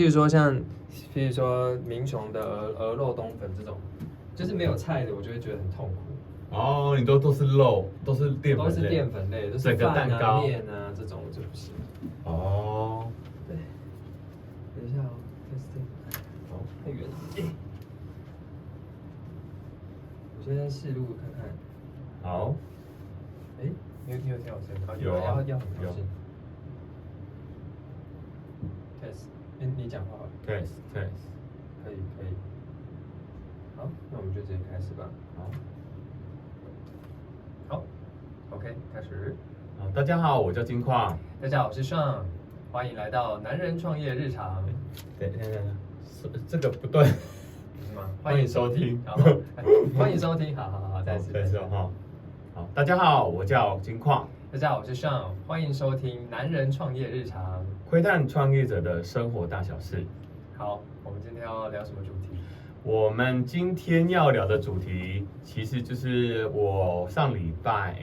譬如说像，譬如说民雄的鹅肉冬粉这种，就是没有菜的，我就会觉得很痛苦。哦，你都是肉，都是淀粉类，都是淀粉类，都是整个蛋饭啊、糕面啊这种我就不行。哦，对，等一下哦，testing，好，太远了。我现在试录看看。好，哎，你有听我声音吗？有啊要很靠近。test，你讲话好了。test，可以。好，那我们就直接开始吧。好，OK，开始。好，大家好，我叫金矿。大家好，我是 Sean，欢迎来到男人创业日常。等，这个不对。欢迎收听。好，欢迎收听。好，再次哈。好，大家好，我叫金矿。大家好，我是 Sean，欢迎收听男人创业日常，窥探创业者的生活大小事。好，我们今天要聊什么主题？我们今天要聊的主题，其实就是我上礼拜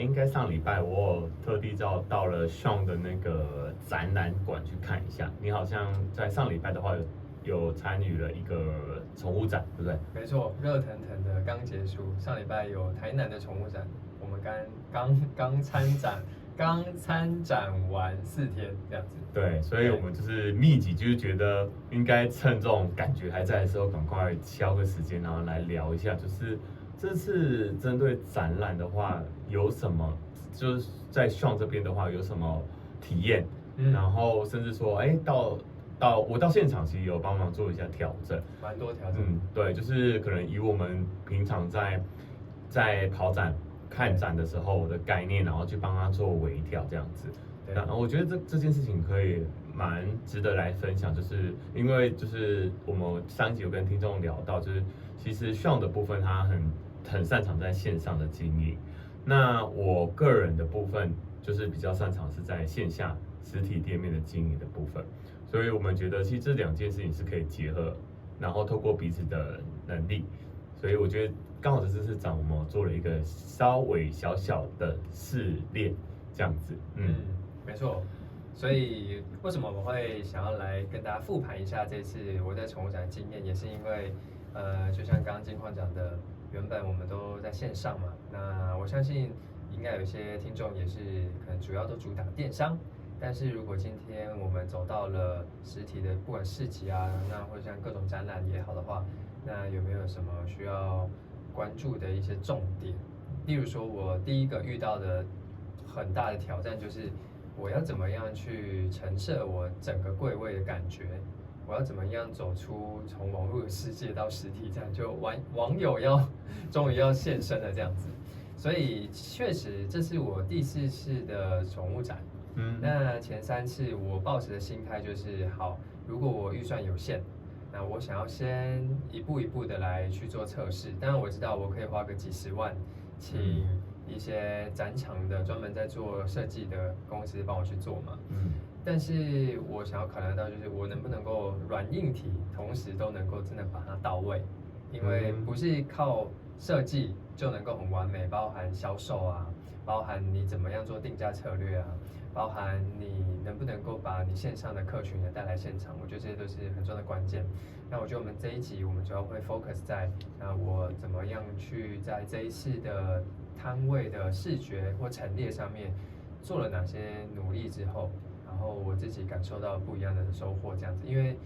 我有特地到了 Sean 的那个展览馆去看一下。你好像在上礼拜的话有参与了一个宠物展，对不对？没错，热腾腾的刚结束，上礼拜有台南的宠物展，我们刚参展完4天这样子。对，所以我们就是密集，就是觉得应该趁这种感觉还在的时候，赶快敲个时间，然后来聊一下，就是这次针对展览的话，有什么就是在 Sean 这边的话有什么体验，然后甚至说，我到现场其实有帮忙做一下调整，蛮多调整。对，就是可能以我们平常在跑展看展的时候的概念，然后去帮他做微调这样子。然后我觉得这件事情可以蛮值得来分享，就是因为就是我们上一集有跟听众聊到，就是其实 Sean 的部分他很擅长在线上的经营，那我个人的部分就是比较擅长是在线下实体店面的经营的部分，所以我们觉得其实这2件事情是可以结合，然后透过彼此的能力，所以我觉得刚好这次展我们做了一个稍微小小的试炼这样子，没错，所以为什么我会想要来跟大家复盘一下这次我在宠物展的经验，也是因为，就像刚刚金矿讲的，原本我们都在线上嘛，那我相信应该有一些听众也是可能主要都主打电商，但是如果今天我们走到了实体的，不管市集啊，那或者像各种展览也好的话，那有没有什么需要关注的一些重点？例如说，我第一个遇到的很大的挑战就是，我要怎么样去陈设我整个柜位的感觉？我要怎么样走出从网络的世界到实体站？就网友终于要现身了这样子。所以确实这是我第4次的宠物展。那前3次我抱持的心态就是好，如果我预算有限，那我想要先一步一步的来去做测试。当然我知道我可以花个几10万，请一些展场的专门在做设计的公司帮我去做嘛。但是我想要考量到就是我能不能够软硬体同时都能够真的把它到位，因为不是靠设计就能够很完美，包含销售啊，包含你怎么样做定价策略啊，包含你能不能够把你线上的客群也带来现场，我觉得这些都是很重要的关键。那我觉得我们这一集我们主要会 focus 在我怎么样去在这一次的摊位的视觉或陈列上面做了哪些努力之后，然后我自己感受到不一样的收获这样子。因为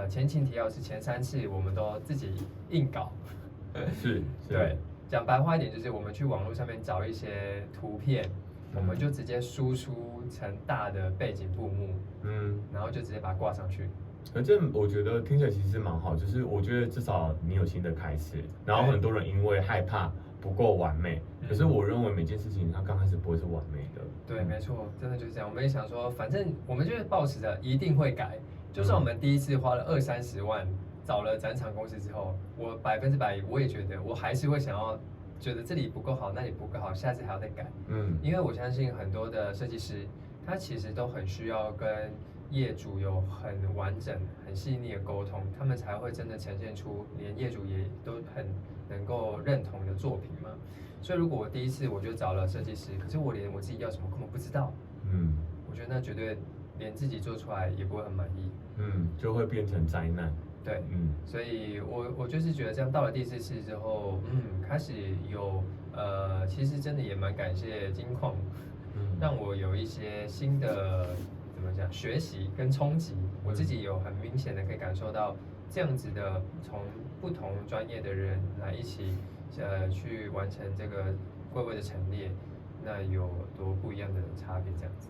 前情提要是前3次我们都自己硬搞，是对，讲白话一点就是我们去网络上面找一些图片，我们就直接输出成大的背景布幕，然后就直接把它挂上去。而这我觉得听起来其实蛮好，就是我觉得至少你有新的开始，然后很多人因为害怕不够完美，可是我认为每件事情它刚开始不会是完美的。对，没错，真的就是这样。我们也想说，反正我们就是抱持着一定会改，就算我们第一次花了20-30万找了展场公司之后，我100%我也觉得我还是会想要觉得这里不够好，那里不够好，下次还要再改。因为我相信很多的设计师，他其实都很需要跟业主有很完整、很细腻的沟通，他们才会真的呈现出连业主也都很能够认同的作品嘛。所以如果我第一次我就找了设计师，可是我连我自己要什么根本不知道，我觉得那绝对连自己做出来也不会很满意，就会变成灾难。对，所以我就是觉得这样到了第4次之后，开始有其实真的也蛮感谢金矿，让我有一些新的怎么讲学习跟冲击，我自己有很明显的可以感受到这样子的从不同专业的人来一起去完成这个柜位的陈列，那有多不一样的差别这样子。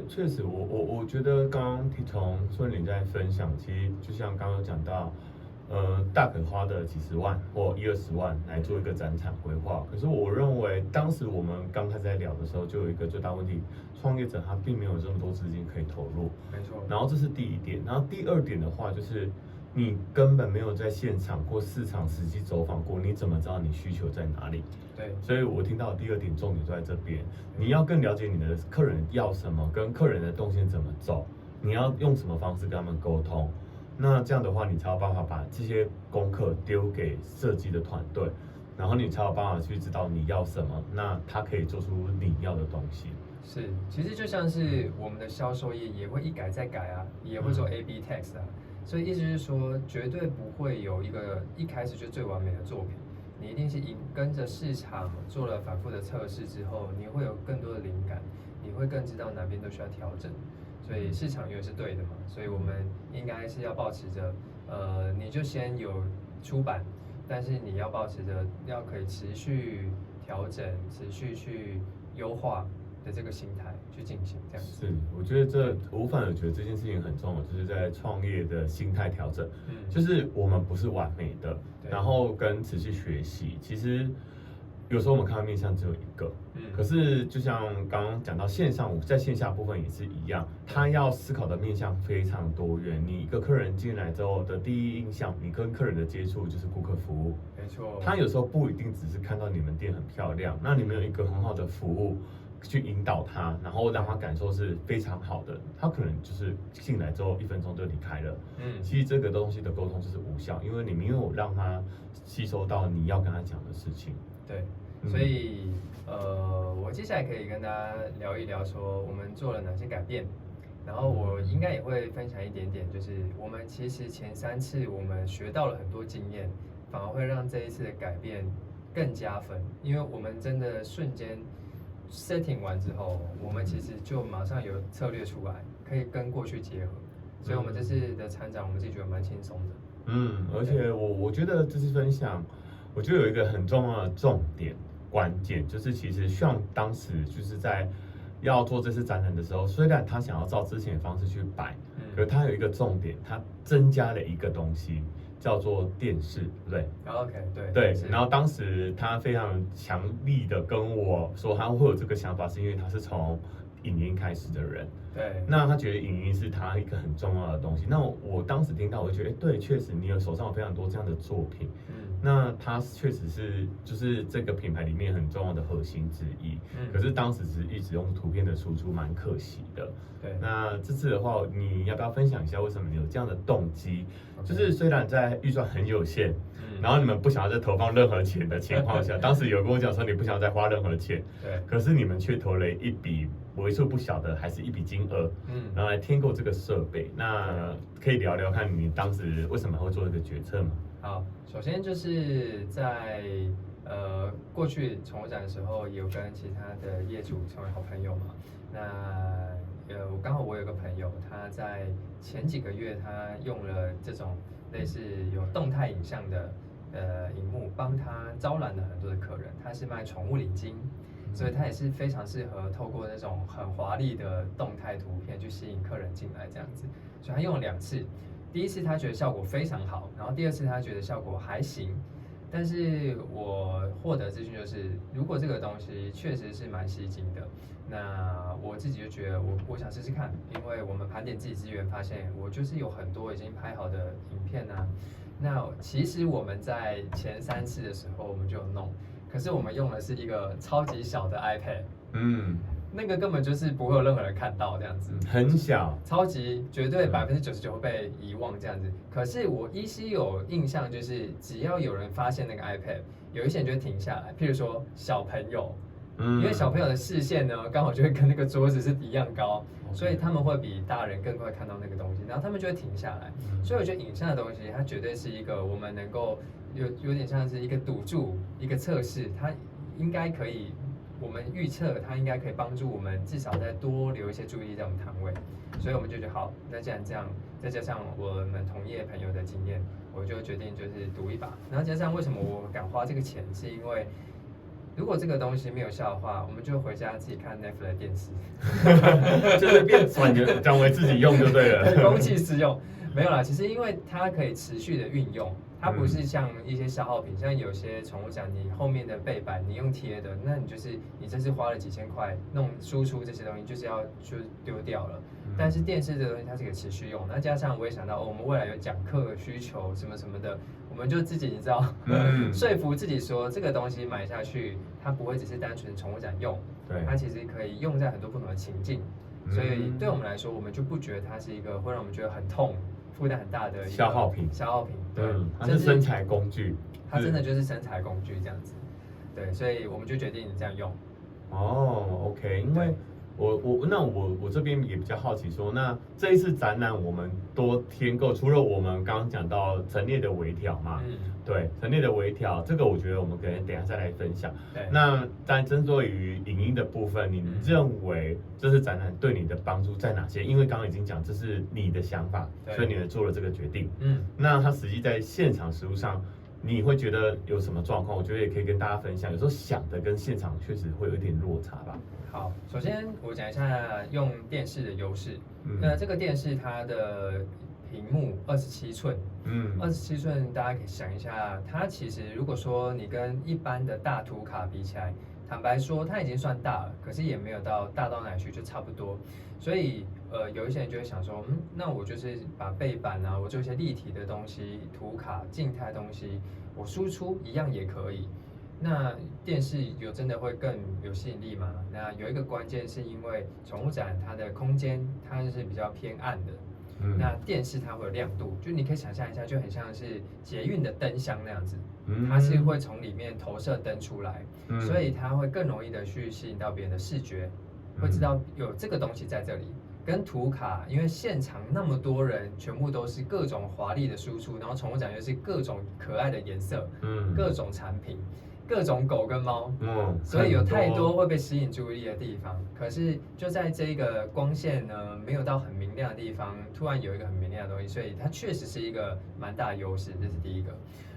确实，我觉得刚刚从孙林在分享，其实就像刚刚讲到，大可花的几十万或10-20万来做一个展场规划。可是我认为，当时我们刚开始在聊的时候，就有一个最大问题，创业者他并没有这么多资金可以投入。没错。然后这是第一点，然后第二点的话就是。你根本没有在现场或市场实际走访过，你怎么知道你需求在哪里？对，所以我听到的第二点重点就在这边，你要更了解你的客人要什么，跟客人的动线怎么走，你要用什么方式跟他们沟通。那这样的话，你才有办法把这些功课丢给设计的团队，然后你才有办法去知道你要什么，那他可以做出你要的东西。是，其实就像是我们的销售业也会一改再改啊，也会做 A/B test 啊。所以意思是说，绝对不会有一个一开始就最完美的作品，你一定是跟着市场做了反复的测试之后，你会有更多的灵感，你会更知道哪边都需要调整。所以市场永远是对的嘛，所以我们应该是要保持着，你就先有出版，但是你要保持着要可以持续调整、持续去优化的这个心态去进行，这样子。是，我觉得我反而觉得这件事情很重要，就是在创业的心态调整。就是我们不是完美的，然后跟持续学习。其实有时候我们看到面向只有一个，可是就像刚刚讲到线上，在线下部分也是一样，他要思考的面向非常多元。你一个客人进来之后的第一印象，你跟客人的接触就是顾客服务。没错。他有时候不一定只是看到你们店很漂亮，那你们有一个很好的服务。去引导他，然后让他感受是非常好的，他可能就是进来之后1分钟就离开了。其实这个东西的沟通就是无效，因为你没有让他吸收到你要跟他讲的事情。对，所以我接下来可以跟大家聊一聊，说我们做了哪些改变，然后我应该也会分享一点点，就是我们其实前3次我们学到了很多经验，反而会让这一次的改变更加分，因为我们真的瞬间。setting 完之后，我们其实就马上有策略出来，可以跟过去结合，所以我们这次的参展，我们自己觉得蛮轻松的。而且我觉得这次分享，我觉得有一个很重要的重点关键，就是其实像当时就是在要做这次展览的时候，虽然他想要照之前的方式去摆，可是他有一个重点，他增加了一个东西。叫做电视，对 ，OK， 对，然后当时他非常强力的跟我说，他会有这个想法，是因为他是从影音开始的人，对，那他觉得影音是他一个很重要的东西。那我当时听到，我就觉得，对，确实你有手上有非常多这样的作品，那它确实是就是这个品牌里面很重要的核心之一。可是当时只是一直用图片的输出，蛮可惜的。对，那这次的话，你要不要分享一下为什么你有这样的动机？就是虽然在预算很有限，然后你们不想要再投放任何钱的情况下，当时有跟我讲说你不想要再花任何钱，对，可是你们却投了一笔为数不小的，还是一笔金额，然后来添购这个设备。那可以聊聊看你当时为什么会做这个决策吗？好，首先就是在过去宠物展的时候，有跟其他的业主成为好朋友嘛。那刚好我有个朋友，他在前几个月他用了这种类似有动态影像的荧幕，帮他招揽了很多的客人。他是卖宠物领巾，所以他也是非常适合透过那种很华丽的动态图片去吸引客人进来这样子。所以他用了2次。第一次他觉得效果非常好，然后第2次他觉得效果还行，但是我获得资讯就是，如果这个东西确实是蛮吸睛的，那我自己就觉得我想试试看，因为我们盘点自己资源，发现我就是有很多已经拍好的影片啊。那其实我们在前3次的时候我们就有弄，可是我们用的是一个超级小的 iPad，那个根本就是不会有任何人看到这样子，很小，超级绝对99%会被遗忘这样子。可是我依稀有印象，就是只要有人发现那个 iPad， 有一些人就会停下来，譬如说小朋友，因为小朋友的视线呢，刚好就会跟那个桌子是一样高，所以他们会比大人更快看到那个东西，然后他们就会停下来。所以我觉得影像的东西，它绝对是一个我们能够有点像是一个赌注、一个测试，它应该可以，我们预测它应该可以帮助我们至少再多留一些注意力在我们摊位。所以我们就觉得好，那既然这样，再加上我们同业朋友的经验，我就决定就是赌一把。然后加上为什么我敢花这个钱，是因为如果这个东西没有效的话，我们就回家自己看 Netflix 的电视，就是变转为自己用就对了，公器私用。没有啦，其实因为它可以持续的运用，它不是像一些消耗品，像有些宠物展，你后面的背板你用贴的，那你就是你这次花了几千块弄输出这些东西，就是要就丢掉了。但是电视这个东西它是可以持续用，那加上我也想到，我们未来有讲课需求什么什么的，我们就自己你知道，说服自己说这个东西买下去，它不会只是单纯宠物展用，对，它其实可以用在很多不同的情境。所以对我们来说，我们就不觉得它是一个会让我们觉得很痛、负担很大的消耗品。对，它是生财工具，它真的就是生财工具这样子。对，所以我们就决定这样用。哦 ，OK， 因为我这边也比较好奇说，那这一次展览我们多添购，除了我们刚刚讲到陈列的微调嘛，对，陈列的微调，这个我觉得我们可能等一下再来分享。那但针对于影音的部分，你认为这次展览对你的帮助在哪些？因为刚刚已经讲这是你的想法，所以你们做了这个决定。那它实际在现场实务上，你会觉得有什么状况？我觉得也可以跟大家分享。有时候想的跟现场确实会有一点落差吧。好，首先我讲一下用电视的优势。那这个电视它的屏幕27寸，27寸大家可以想一下，它其实如果说你跟一般的大图卡比起来，坦白说它已经算大了，可是也没有到大到哪里去，就差不多。所以有一些人就会想说，那我就是把背板啊，我做一些立体的东西，图卡、静态的东西，我输出一样也可以。那电视有真的会更有吸引力吗？那有一个关键是因为宠物展它的空间它是比较偏暗的，那电视它会有亮度，就你可以想象一下，就很像是捷运的灯箱那样子，它是会从里面投射灯出来，所以它会更容易的去吸引到别人的视觉，会知道有这个东西在这里。跟图卡，因为现场那么多人，全部都是各种华丽的输出，然后宠物展又是各种可爱的颜色，各种产品。各种狗跟猫，所以有太多会被吸引注意力的地方。可是就在这个光线呢没有到很明亮的地方，突然有一个很明亮的东西，所以它确实是一个蛮大的优势，这是第一个。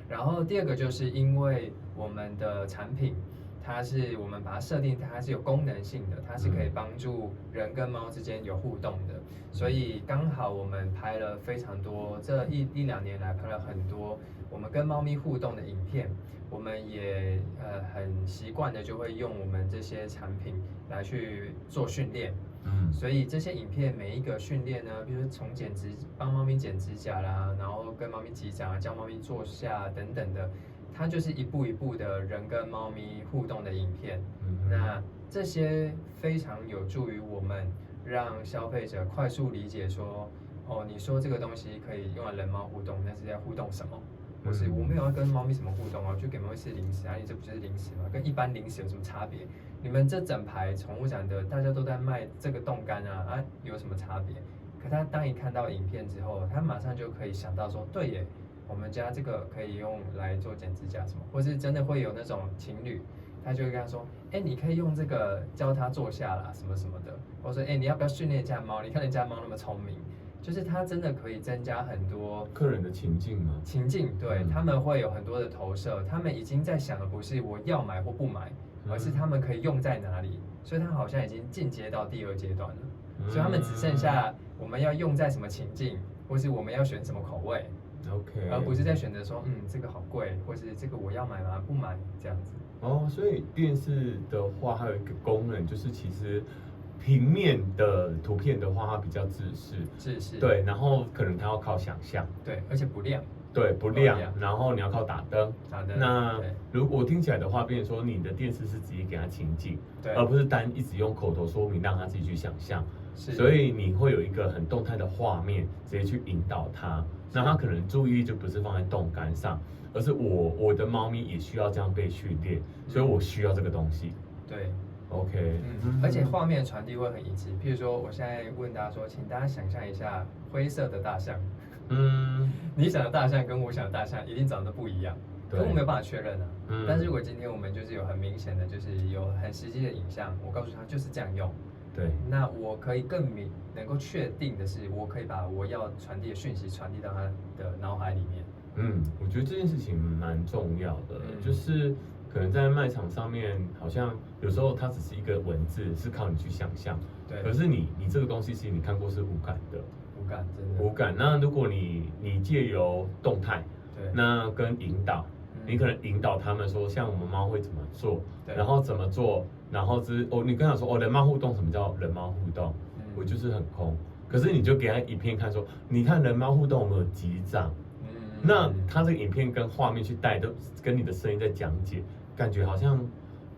然后第二个就是因为我们的产品，它是我们把它设定，它是有功能性的，它是可以帮助人跟猫之间有互动的，所以刚好我们拍了非常多，这一两年来拍了很多我们跟猫咪互动的影片。我们也很习惯的就会用我们这些产品来去做训练，所以这些影片每一个训练呢，比如说从帮猫咪剪指甲啦，然后跟猫咪击掌，教猫咪坐下等等的，它就是一步一步的人跟猫咪互动的影片。那这些非常有助于我们让消费者快速理解说，哦，你说这个东西可以用来人猫互动，那是在互动什么？或是我没有要跟猫咪什么互动啊，就给猫咪吃零食啊，你这不就是零食吗？跟一般零食有什么差别？你们这整排宠物展的大家都在卖这个冻干啊，有什么差别？可他当一看到影片之后，他马上就可以想到说，对耶，我们家这个可以用来做剪指甲什么，或是真的会有那种情侣，他就会跟他说，你可以用这个教他坐下啦，什么什么的，或者说，你要不要训练一下猫？你看人家猫那么聪明。就是它真的可以增加很多客人的情境吗？情境，对，他们会有很多的投射，他们已经在想的不是我要买或不买，而是他们可以用在哪里，所以它好像已经进阶到第2阶段了，所以他们只剩下我们要用在什么情境，或是我们要选什么口味 ，OK， 而不是在选择说，这个好贵，或是这个我要买吗？不买这样子。哦，所以电视的话还有一个功能，就是其实。平面的图片的话，它比较自视，对，然后可能它要靠想象，对，而且不亮，对，不亮，然后你要靠打灯，那如果听起来的话，变成说你的电视是直接给它情景，对，而不是单一直用口头说明让它自己去想象，所以你会有一个很动态的画面，直接去引导它，那它可能注意力就不是放在冻干上，而是我的猫咪也需要这样被训练，所以我需要这个东西。对。OK，而且画面传递会很一致。譬如说，我现在问大家说，请大家想象一下灰色的大象。你想的大象跟我想的大象一定长得不一样，可我没有办法确认啊。但是如果今天我们就是有很明显的，就是有很实际的影像，我告诉他就是这样用。对，那我可以更能够确定的是，我可以把我要传递的讯息传递到他的脑海里面。我觉得这件事情蛮重要的，就是可能在卖场上面，好像有时候它只是一个文字，是靠你去想象。对。可是你这个东西，其实你看过是无感的。无感，真的。无感。那如果你借由动态，对，那跟引导，你可能引导他们说，像我们猫会怎么做，然后怎么做，然后你跟他说人猫互动，什么叫人猫互动？我就是很空。可是你就给他影片看说，你看人猫互动我们有几掌。那他这个影片跟画面去带，都跟你的声音在讲解，感觉好像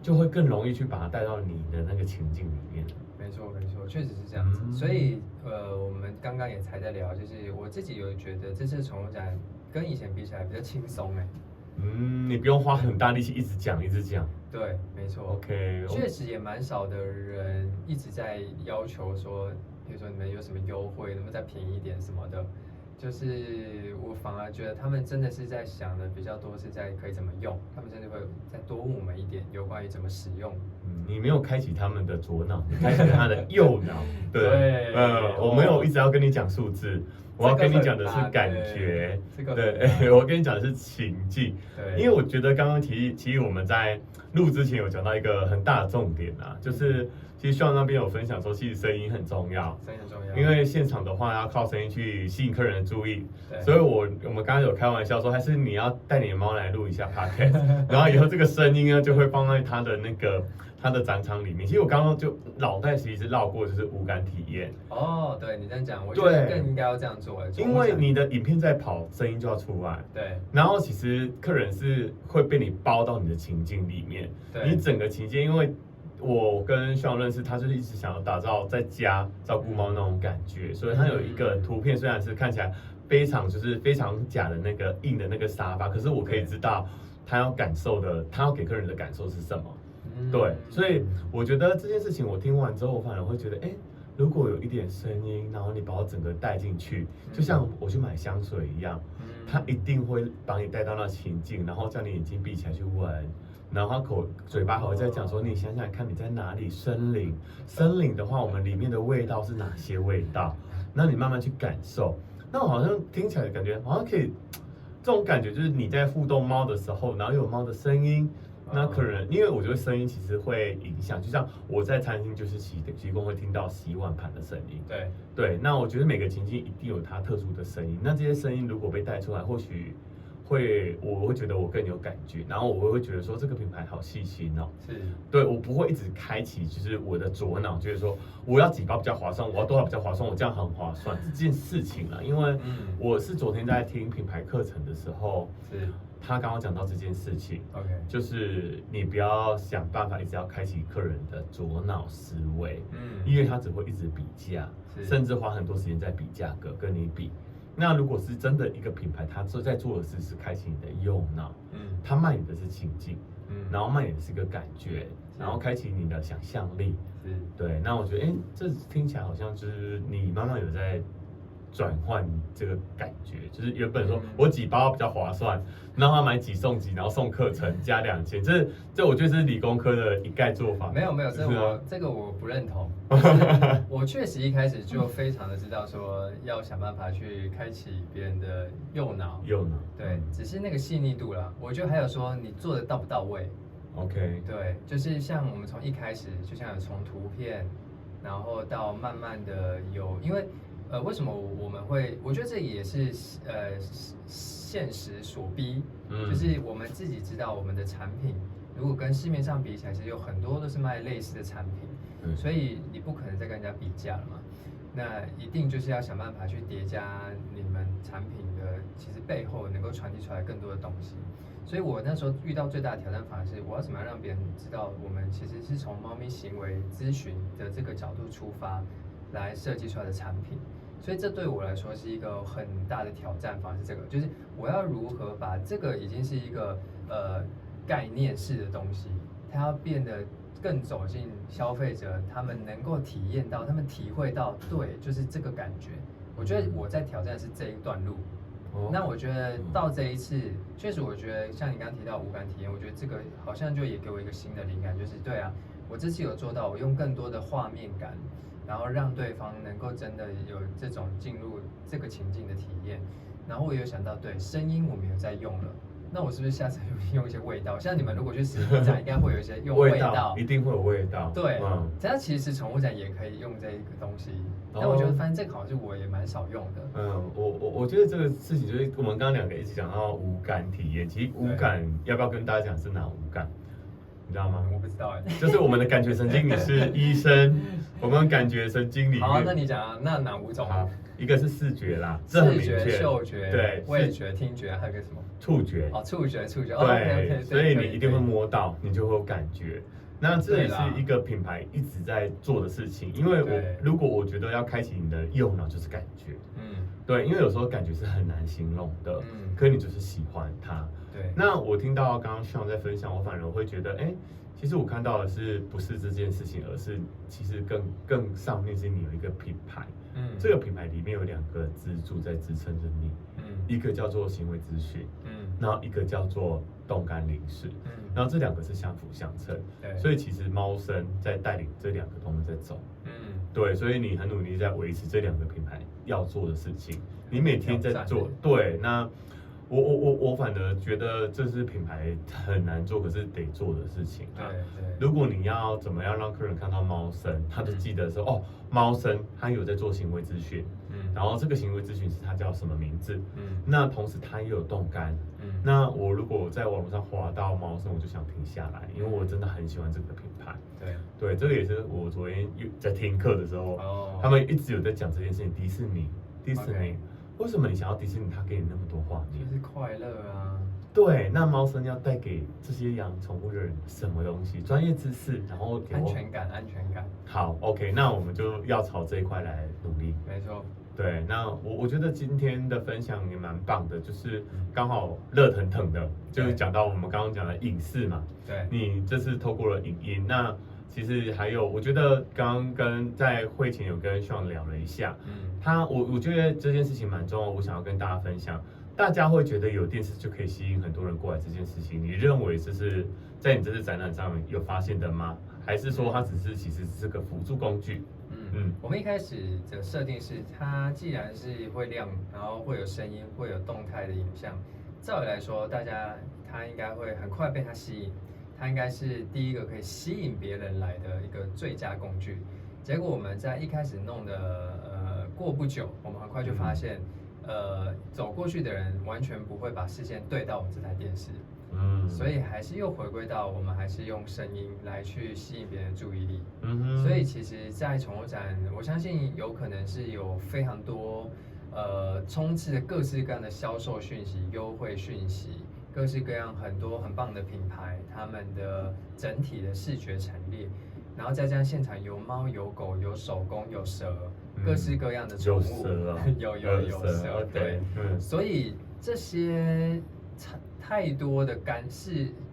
就会更容易去把它带到你的那个情境里面。没错，确实是这样子。所以我们刚刚也才在聊，就是我自己有觉得这次宠物展跟以前比起来比较轻松你不用花很大力气一直讲。对，没错。OK， 确实也蛮少的人一直在要求说，比如说你们有什么优惠，能不能再便宜一点什么的。就是我反而觉得他们真的是在想的比较多，是在可以怎么用，他们甚至会再多问我们一点有关于怎么使用。你没有开启他们的左脑，你开启了他的右脑。对，我没有一直要跟你讲数字，我要跟你讲的是感觉。对，我跟你讲的是情境。对，因为我觉得刚刚其实我们在录之前有讲到一个很大的重点啊，就是其实希望那边有分享说，其实声音很重要，声音很重要。因为现场的话要靠声音去吸引客人的注意，所以我们刚刚有开玩笑说，还是你要带你的猫来录一下 podcast， 然后以后这个声音呢就会放在他的展场里面。其实我刚刚就脑袋其实绕过就是无感体验。对你这样讲，我觉得更应该要这样做。因为你的影片在跑，声音就要出来。对。然后其实客人是会被你包到你的情境里面。对。你整个情境，因为我跟徐朗认识，他就是一直想要打造在家照顾猫那种感觉，所以他有一个图片，虽然是看起来非常假的那个硬的那个沙发，可是我可以知道他要给客人的感受是什么。对，所以我觉得这件事情我听完之后，我反而会觉得，如果有一点声音，然后你把我整个带进去，就像我去买香水一样，他一定会把你带到那情境，然后叫你眼睛闭起来去闻。然后他嘴巴还会在讲说，你想想看你在哪里，森林的话，我们里面的味道是哪些味道？那你慢慢去感受。那我好像听起来感觉好像可以，这种感觉就是你在互动猫的时候，然后有猫的声音，那可能因为我觉得声音其实会影响，就像我在餐厅就是提供会听到洗碗盘的声音。对，那我觉得每个情境一定有它特殊的声音，那这些声音如果被带出来，或许我会觉得我更有感觉，然后我会觉得说这个品牌好细心哦。对，我不会一直开启就是我的左脑，就是说我要几包比较划算，我要多少比较划算，我这样很划算这件事情啦。因为我是昨天在听品牌课程的时候，他刚刚讲到这件事情，就是你不要想办法一直要开启客人的左脑思维，因为他只会一直比价，甚至花很多时间在比价格跟你比。那如果是真的一个品牌，他在做的事是开启你的右脑，他卖你的是情境，然后卖你的是个感觉，然后开启你的想象力，对。那我觉得，这听起来好像就是你慢慢有在转换这个感觉，就是原本说我几包比较划算，然后他买几送几，然后送课程加2000，这我觉得是理工科的一概做法。没有，这个我不认同。我确实一开始就非常的知道说要想办法去开启别人的右脑。对，只是那个细腻度啦。我觉得还有说你做的到不到位。OK。对，就是像我们从一开始，就像有从图片，然后到慢慢的因为。为什么我们会？我觉得这也是现实所逼，就是我们自己知道我们的产品，如果跟市面上比起来，其实有很多都是卖类似的产品，所以你不可能再跟人家比价了嘛。那一定就是要想办法去叠加你们产品的其实背后能够传递出来更多的东西。所以我那时候遇到最大的挑战反而是我要怎么样让别人知道我们其实是从猫咪行为咨询的这个角度出发来设计出来的产品。所以这对我来说是一个很大的挑战，反而是这个，就是我要如何把这个已经是一个概念式的东西，它要变得更走进消费者，他们能够体验到，他们体会到，对，就是这个感觉。我觉得我在挑战的是这一段路。那我觉得到这一次，确实我觉得像你刚刚提到无感体验，我觉得这个好像就也给我一个新的灵感，就是对啊，我这次有做到，我用更多的画面感，然后让对方能够真的有这种进入这个情境的体验。然后我有想到，对，声音我们有在用了。那我是不是下次用一些味道？像你们如果去实体展，应该会有一些用味道，一定会有味道。对，这样其实宠物展也可以用这一个东西。但我觉得，反正这个好像是我也蛮少用的。我觉得这个事情就是我们刚刚两个一直讲到无感体验，其实无感要不要跟大家讲是哪无感？你知道吗？我不知道哎。就是我们的感觉神经，你是医生，我们感觉神经里面。好，那你讲啊，那哪五种？一个是视觉啦，视觉、嗅觉、对，味觉、听觉，还有个什么？触觉。哦，触觉。对，所以你一定会摸到，你就会有感觉。那这也是一个品牌一直在做的事情，因为如果我觉得要开启你的右脑，就是感觉。对，因为有时候感觉是很难形容的，可你就是喜欢它。对。那我听到刚刚Sean在分享，我反而会觉得，其实我看到的是不是这件事情，而是其实更上面是你有一个品牌，这个品牌里面有2个支柱在支撑着你，一个叫做行为咨询，然后一个叫做动感零食，然后这2个是相辅相成，所以其实猫生在带领这2个东西在走，对，所以你很努力在维持这2个品牌要做的事情，你每天在做，对，那。我反而觉得这是品牌很难做，可是得做的事情啊。对。如果你要怎么样让客人看到猫生，他就记得说猫生他有在做行为咨询，然后这个行为咨询师他叫什么名字，那同时他也有动肝，那我如果在网络上滑到猫生，我就想停下来，因为我真的很喜欢这个品牌。对，这个也是我昨天在听课的时候，他们一直有在讲这件事情。迪士尼。为什么你想要迪士尼？它给你那么多画面，就是快乐啊。对，那猫生要带给这些养宠物的人什么东西？专业知识，然后安全感。好 ，OK， 那我们就要朝这一块来努力。没错。对，那我觉得今天的分享也蛮棒的，就是刚好热腾腾的，就是讲到我们刚刚讲的影视嘛。对。你这次透过了影音，那其实还有，我觉得刚刚在会前有跟Sean聊了一下，我觉得这件事情蛮重要，我想要跟大家分享。大家会觉得有电视就可以吸引很多人过来这件事情，你认为这是在你这次展览上面有发现的吗？还是说它其实是个辅助工具？我们一开始的设定是，它既然是会亮，然后会有声音，会有动态的影像，照理来说，它应该会很快被它吸引。它应该是第一个可以吸引别人来的一个最佳工具。结果我们在一开始弄的过不久，我们很快就发现，走过去的人完全不会把视线对到我们这台电视，所以还是又回归到我们还是用声音来去吸引别人的注意力。所以其实，在宠物展，我相信有可能是有非常多充斥着各式各样的销售讯息、优惠讯息。各式各样很多很棒的品牌，他们的整体的视觉陈列，然后再加上现场有猫有狗有手工有蛇，各式各样的宠物，有蛇，对，所以这些太多的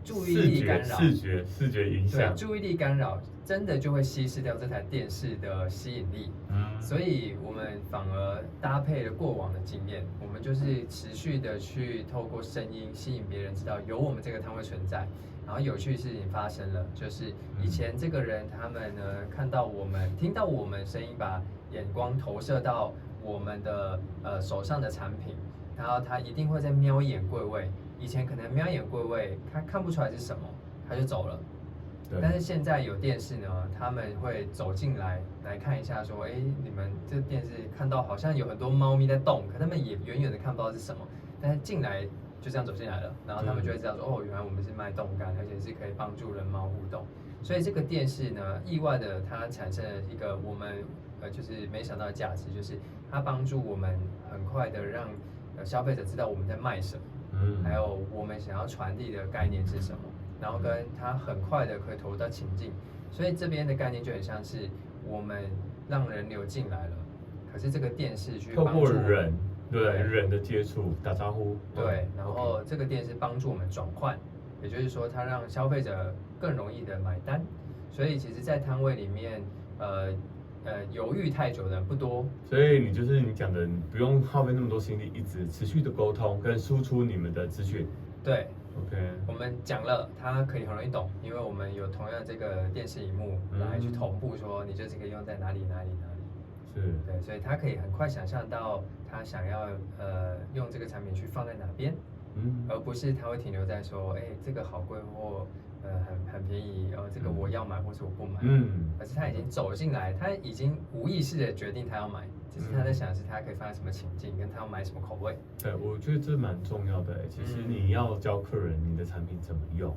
注意力干扰，视觉影响，对，注意力干扰真的就会稀释掉这台电视的吸引力。所以我们反而搭配了过往的经验，我们就是持续的去透过声音吸引别人知道有我们这个摊位存在。然后有趣的事情发生了，就是以前这个人他们呢看到我们，听到我们声音，把眼光投射到我们的手上的产品，然后他一定会再瞄一眼柜位。以前可能瞄一眼柜位，他看不出来是什么，他就走了。但是现在有电视呢，他们会走进来看一下，说，你们这电视看到好像有很多猫咪在动，可他们也远远的看不到是什么，但是进来就这样走进来了，然后他们就会知道说，原来我们是卖动感，而且是可以帮助人猫互动。所以这个电视呢，意外的它产生了一个我们就是没想到的价值，就是它帮助我们很快的让消费者知道我们在卖什么，还有我们想要传递的概念是什么。然后跟它很快的可以投入到情境，所以这边的概念就很像是我们让人流进来了，可是这个电视去帮助透过人的接触打招呼，对，然后这个电视帮助我们转换，也就是说它让消费者更容易的买单，所以其实，在摊位里面，犹豫太久的人不多。所以你就是你讲的，你不用耗费那么多心力，一直持续的沟通跟输出你们的资讯。对。OK， 我们讲了，它可以很容易懂，因为我们有同样这个电视荧幕来去同步说，你就是可以用在哪里哪里哪里。是。对，所以他可以很快想象到他想要用这个产品去放在哪边，而不是他会停留在说，哎，这个好贵或很便宜，这个我要买或是我不买，而是他已经走进来，他已经无意识的决定他要买，只是他在想的是他可以放在什么情境，跟他要买什么口味。对，我觉得这蛮重要的。其实你要教客人你的产品怎么用，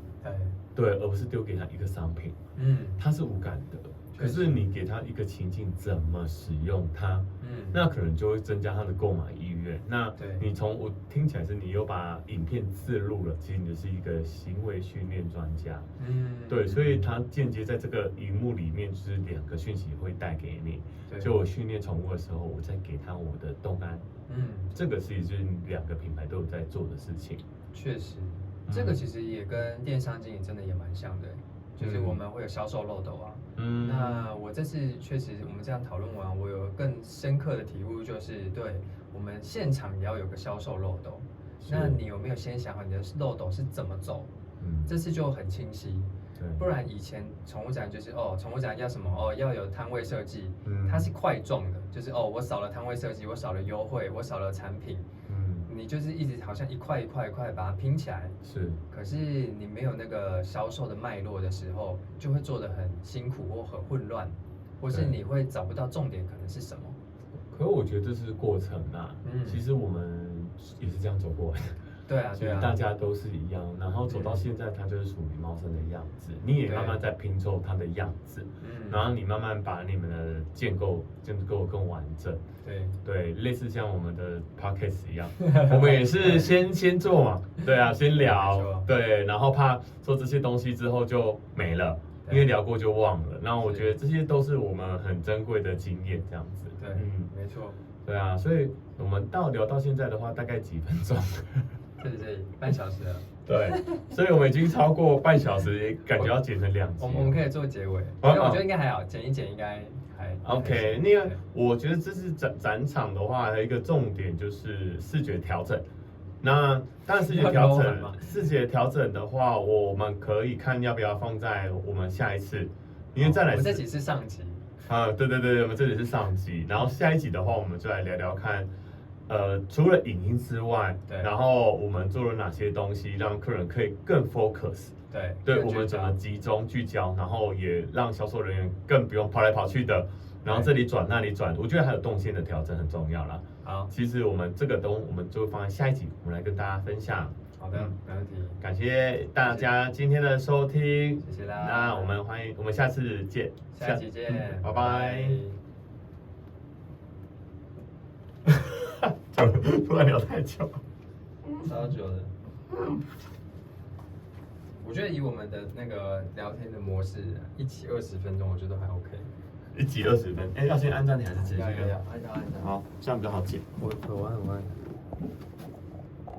对，而不是丢给他一个商品，他是无感的。可是你给他一个情境，怎么使用它，那可能就会增加他的购买意愿。那你从我听起来是你又把影片自录了，其实你就是一个行为训练专家，对，所以他间接在这个荧幕里面就是2个讯息会带给你。就我训练宠物的时候，我再给他我的冻干，这个其实就是2个品牌都有在做的事情。确实，这个其实也跟电商经营真的也蛮像的。就是我们会有销售漏斗啊，那我这次确实我们这样讨论完，我有更深刻的体悟，就是对我们现场也要有个销售漏斗。那你有没有先想好你的漏斗是怎么走？这次就很清晰。不然以前宠物展就是宠物展要什么要有摊位设计，它是块状的，就是我少了摊位设计，我少了优惠，我少了产品。你就是一直好像一块一块一块把它拼起来，可是你没有那个销售的脉络的时候，就会做得很辛苦或很混乱，或是你会找不到重点可能是什么。可是我觉得这是过程啊，其实我们也是这样走过来的。对啊，其实大家都是一样，然后走到现在，它就是属于猫生的样子，你也慢慢在拼凑它的样子，然后你慢慢把你们的建构更完整。对，类似像我们的 podcast 一样，我们也是先做嘛，对啊，先聊，对，然后怕说这些东西之后就没了，因为聊过就忘了。那我觉得这些都是我们很珍贵的经验，这样子。对，没错。对啊，所以我们聊到现在的话，大概几分钟？这半小时了。对，所以我们已经超过半小时，感觉要剪成2集。我们可以做结尾，因为我觉得应该还好，剪一剪应该还 OK。因为我觉得这次展场的话，还有一个重点就是视觉调整。那当然视觉调整的话，我们可以看要不要放在我们下一次，因为再来我们这集是上集。对，我们这里是上集，然后下一集的话，我们就来聊聊看。除了影音之外，然后我们做了哪些东西，让客人可以更 focus？对，我们怎么集中聚焦，然后也让销售人员更不用跑来跑去的，然后这里转那里转，我觉得还有动线的调整很重要啦。好，其实我们这个我们就放在下一集，我们来跟大家分享。好的，没问题。感谢大家今天的收听，谢谢啦。那我们下次见，下期见，拜拜。突然聊太久，超久的。我觉得以我们的那个聊天的模式，一集20分钟，我觉得还 OK。一集20分，要先按暂停还是直接？要，按。好，这样比较好剪。我按。